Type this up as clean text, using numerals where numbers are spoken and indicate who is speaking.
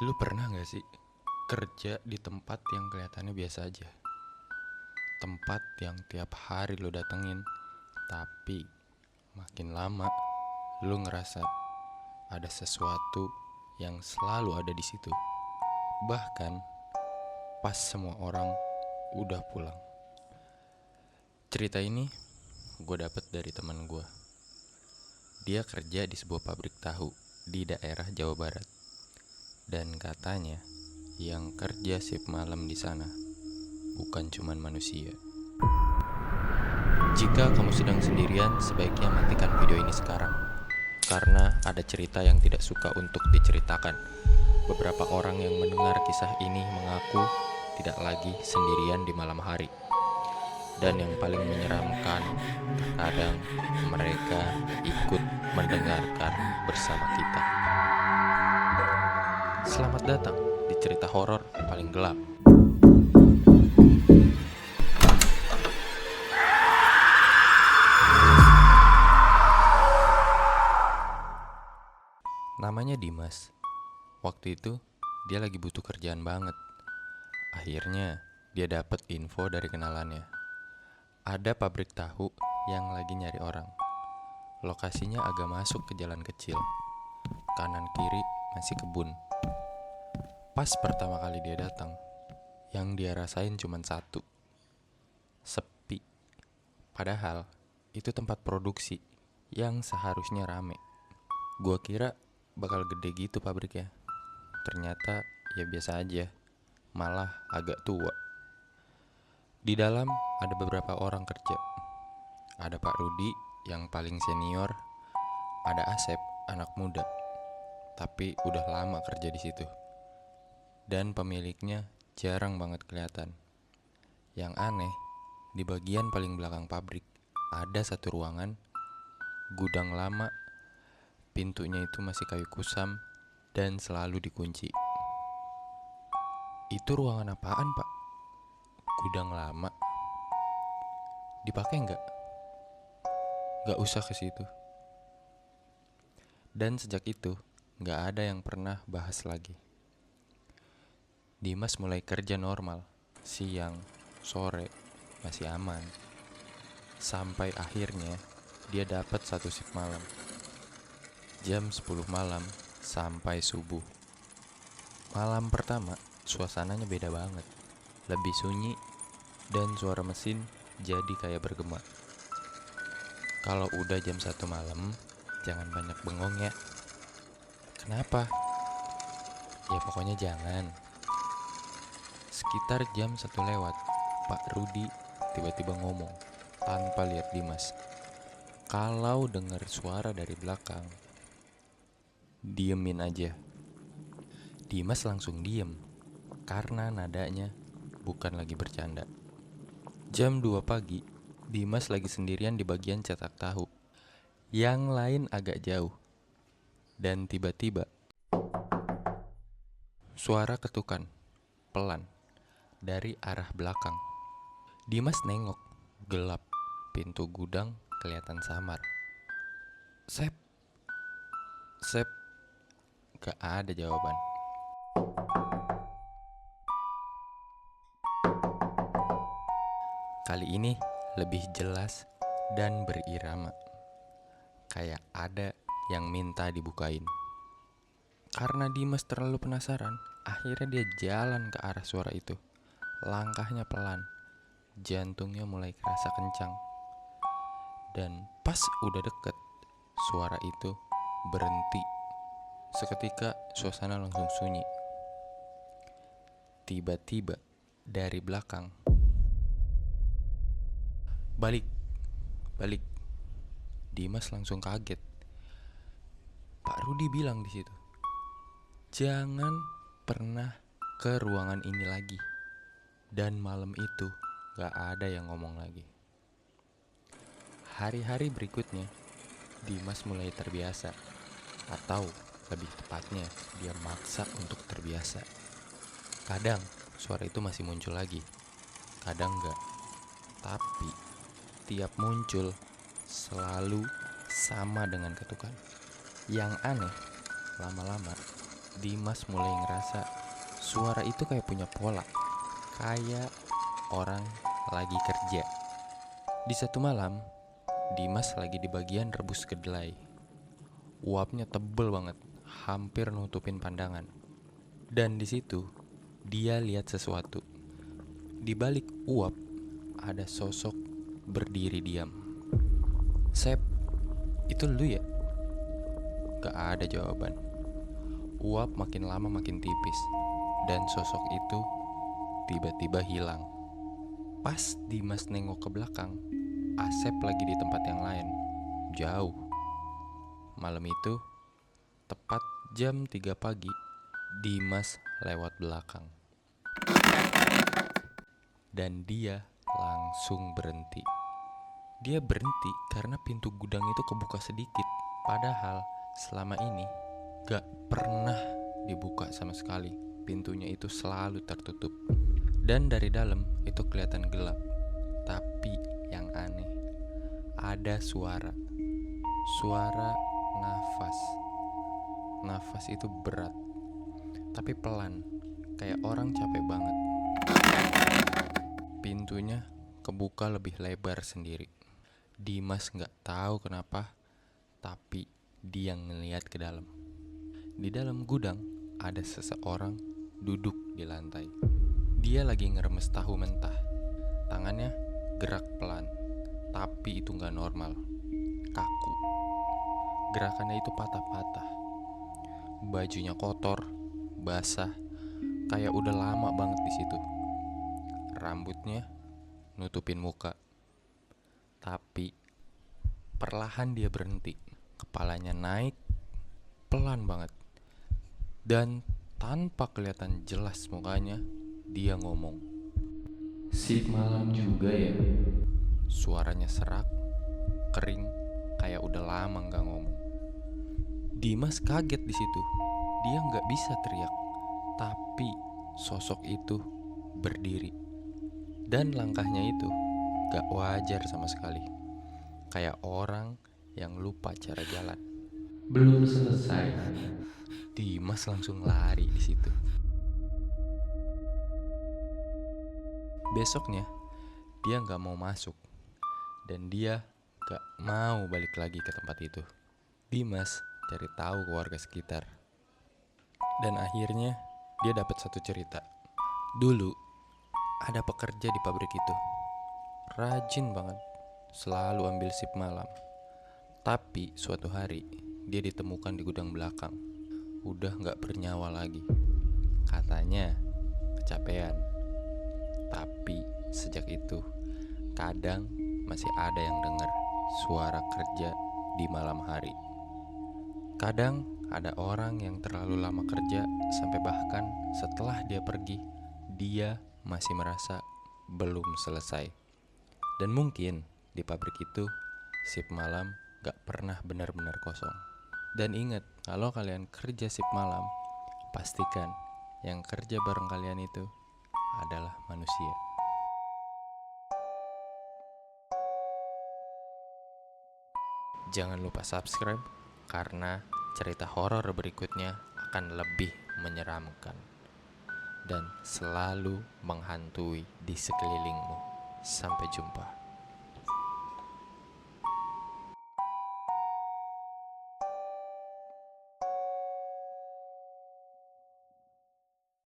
Speaker 1: Lu pernah gak sih kerja di tempat yang kelihatannya biasa aja? Tempat yang tiap hari lu datengin, tapi makin lama lu ngerasa ada sesuatu yang selalu ada di situ. Bahkan pas semua orang udah pulang. Cerita ini gue dapet dari teman gue. Dia kerja di sebuah pabrik tahu di daerah Jawa Barat. Dan katanya yang kerja shift malam di sana bukan cuman manusia. Jika kamu sedang sendirian, sebaiknya matikan video ini sekarang. Karena ada cerita yang tidak suka untuk diceritakan. Beberapa orang yang mendengar kisah ini mengaku tidak lagi sendirian di malam hari. Dan yang paling menyeramkan, terkadang mereka ikut mendengarkan bersama kita. Selamat datang di cerita horor paling gelap. Namanya Dimas. Waktu itu dia lagi butuh kerjaan banget. Akhirnya dia dapat info dari kenalannya. Ada pabrik tahu yang lagi nyari orang. Lokasinya agak masuk ke jalan kecil. Kanan kiri masih kebun. Pas pertama kali dia datang, yang dia rasain cuma satu. Sepi. Padahal itu tempat produksi yang seharusnya rame. Gua kira bakal gede gitu pabriknya. Ternyata ya biasa aja, malah agak tua. Di dalam ada beberapa orang kerja. Ada Pak Rudi yang paling senior, ada Asep, anak muda, tapi udah lama kerja di situ. Dan pemiliknya jarang banget kelihatan. Yang aneh, di bagian paling belakang pabrik ada satu ruangan, gudang lama, pintunya itu masih kayu kusam dan selalu dikunci. Itu ruangan apaan, Pak? Gudang lama. Dipakai nggak? Nggak usah ke situ. Dan sejak itu, nggak ada yang pernah bahas lagi. Dimas mulai kerja normal, siang, sore, masih aman. Sampai akhirnya dia dapat satu shift malam. Jam 10 malam sampai subuh. Malam pertama, suasananya beda banget. Lebih sunyi dan suara mesin jadi kayak bergema. Kalau udah jam 1 malam, jangan banyak bengong ya. Kenapa? Ya pokoknya jangan. Sekitar jam 1 lewat, Pak Rudi tiba-tiba ngomong tanpa lihat Dimas. Kalau dengar suara dari belakang, diemin aja. Dimas langsung diem karena nadanya bukan lagi bercanda. Jam 2 pagi, Dimas lagi sendirian di bagian cetak tahu. Yang lain agak jauh. Dan tiba-tiba suara ketukan pelan dari arah belakang. Dimas nengok, gelap. Pintu gudang kelihatan samar. Sep, Sep, gak ada jawaban. Kali ini lebih jelas dan berirama. Kayak ada yang minta dibukain. Karena Dimas terlalu penasaran, akhirnya dia jalan ke arah suara itu. Langkahnya pelan, jantungnya mulai kerasa kencang. Dan pas udah deket, suara itu berhenti. Seketika suasana langsung sunyi. Tiba-tiba dari belakang, balik, balik. Dimas langsung kaget. Pak Rudi bilang di situ, jangan pernah ke ruangan ini lagi. Dan malam itu gak ada yang ngomong lagi. Hari-hari berikutnya, Dimas mulai terbiasa. Atau lebih tepatnya, dia maksa untuk terbiasa. Kadang suara itu masih muncul lagi, kadang enggak. Tapi tiap muncul selalu sama dengan ketukan. Yang aneh, lama-lama Dimas mulai ngerasa suara itu kayak punya pola, kayak orang lagi kerja. Di satu malam, Dimas lagi di bagian rebus kedelai. Uapnya tebel banget, hampir nutupin pandangan. Dan di situ, dia lihat sesuatu. Di balik uap, ada sosok berdiri diam. "Sep, itu lu ya?" Gak ada jawaban. Uap makin lama makin tipis, dan sosok itu tiba-tiba hilang. Pas Dimas nengok ke belakang, Asep lagi di tempat yang lain, jauh. Malam itu, tepat jam 3 pagi, Dimas lewat belakang. Dan dia langsung berhenti. Dia berhenti karena pintu gudang itu kebuka sedikit. Padahal selama ini gak pernah dibuka sama sekali. Pintunya itu selalu tertutup. Dan dari dalam itu kelihatan gelap. Tapi yang aneh, ada suara. Suara nafas. Nafas itu berat, tapi pelan, kayak orang capek banget. Pintunya kebuka lebih lebar sendiri. Dimas gak tahu kenapa, tapi dia ngeliat ke dalam. Di dalam gudang ada seseorang duduk di lantai. Dia lagi ngeremes tahu mentah. Tangannya gerak pelan, tapi itu gak normal. Kaku. Gerakannya itu patah-patah. Bajunya kotor, basah, kayak udah lama banget di situ. Rambutnya nutupin muka. Tapi perlahan dia berhenti. Kepalanya naik pelan banget. Dan tanpa kelihatan jelas mukanya, dia ngomong, "Sip malam juga ya?" Suaranya serak, kering, kayak udah lama gak ngomong. Dimas kaget di situ. Dia nggak bisa teriak, tapi sosok itu berdiri. Dan langkahnya itu gak wajar sama sekali. Kayak orang yang lupa cara jalan.
Speaker 2: Belum selesai.
Speaker 1: Dimas langsung lari di situ. Besoknya, dia nggak mau masuk. Dan dia gak mau balik lagi ke tempat itu. Dimas cari tahu ke warga sekitar. Dan akhirnya dia dapat satu cerita. Dulu ada pekerja di pabrik itu. Rajin banget, selalu ambil sip malam. Tapi suatu hari dia ditemukan di gudang belakang. Udah gak bernyawa lagi. Katanya kecapean. Tapi sejak itu kadang masih ada yang dengar suara kerja di malam hari. Kadang ada orang yang terlalu lama kerja sampai bahkan setelah dia pergi, dia masih merasa belum selesai. Dan mungkin di pabrik itu shift malam gak pernah benar-benar kosong. Dan ingat, kalau kalian kerja shift malam, pastikan yang kerja bareng kalian itu adalah manusia. Jangan lupa subscribe karena cerita horor berikutnya akan lebih menyeramkan dan selalu menghantui di sekelilingmu. Sampai jumpa.